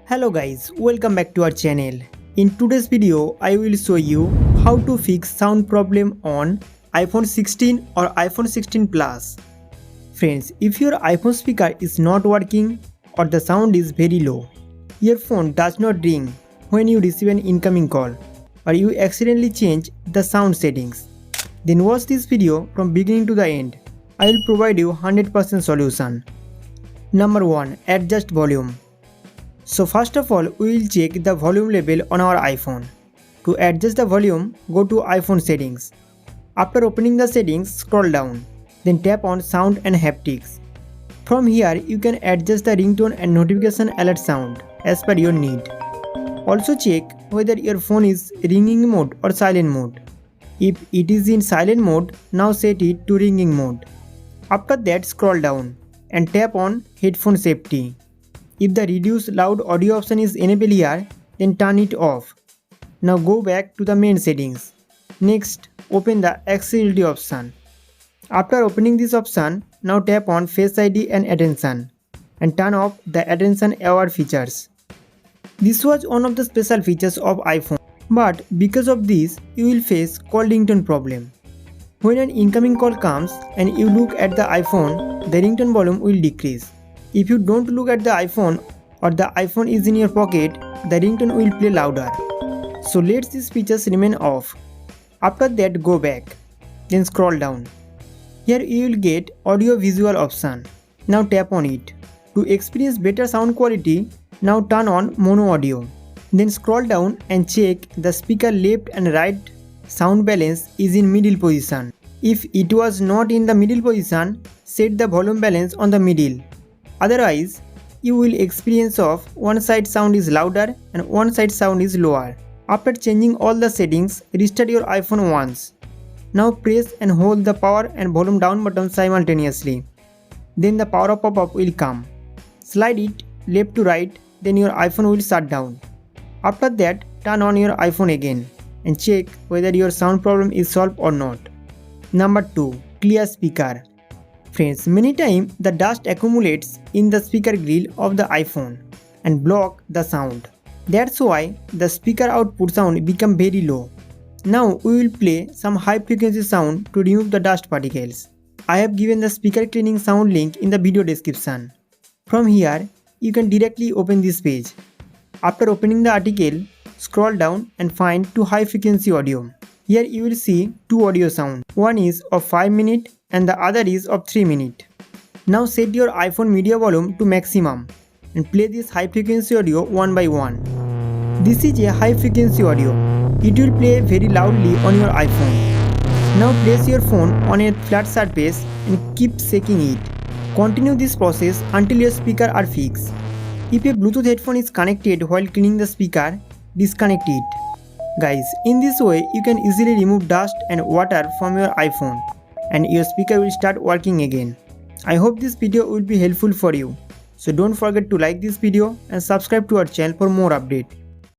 Hello guys, welcome back to our channel. In today's video, I will show you how to fix sound problem on iPhone 16 or iPhone 16 Plus. Friends, if your iPhone speaker is not working or the sound is very low, your phone does not ring when you receive an incoming call, or you accidentally change the sound settings, then watch this video from beginning to the end. I will provide you 100% solution. Number 1. Adjust volume. So first of all, we will check the volume level on our iPhone. To adjust the volume, go to iPhone settings. After opening the settings, scroll down. Then tap on Sound and Haptics. From here, you can adjust the ringtone and notification alert sound as per your need. Also check whether your phone is ringing mode or silent mode. If it is in silent mode, now set it to ringing mode. After that, scroll down and tap on Headphone Safety. If the Reduce Loud Audio option is enabled here, then turn it off. Now go back to the main settings. Next, open the Accessibility option. After opening this option, now tap on Face ID and Attention and turn off the Attention Aware features. This was one of the special features of iPhone, but because of this, you will face call ringtone problem. When an incoming call comes and you look at the iPhone, the ringtone volume will decrease. If you don't look at the iPhone or the iPhone is in your pocket, the ringtone will play louder. So let these features remain off. After that, go back. Then scroll down. Here you will get audio visual option. Now tap on it. To experience better sound quality, now turn on mono audio. Then scroll down and check the speaker left and right sound balance is in middle position. If it was not in the middle position, set the volume balance on the middle. Otherwise, you will experience of one side sound is louder and one side sound is lower. After changing all the settings, restart your iPhone once. Now press and hold the power and volume down button simultaneously. Then the power up pop-up will come. Slide it left to right, then your iPhone will shut down. After that, turn on your iPhone again and check whether your sound problem is solved or not. Number 2. Clear speaker. Friends, many times the dust accumulates in the speaker grill of the iPhone and block the sound. That's why the speaker output sound become very low. Now we will play some high frequency sound to remove the dust particles. I have given the speaker cleaning sound link in the video description. From here, you can directly open this page. After opening the article, scroll down and find 2 high frequency audio. Here you will see 2 audio sounds. One is of 5 minutes and the other is of 3 minutes. Now set your iPhone media volume to maximum and play this high frequency audio one by one. This is a high frequency audio. It will play very loudly on your iPhone. Now place your phone on a flat surface and keep shaking it. Continue this process until your speaker are fixed. If a Bluetooth headphone is connected while cleaning the speaker, disconnect it. Guys, in this way you can easily remove dust and water from your iPhone and your speaker will start working again. I hope this video will be helpful for you. So don't forget to like this video and subscribe to our channel for more updates.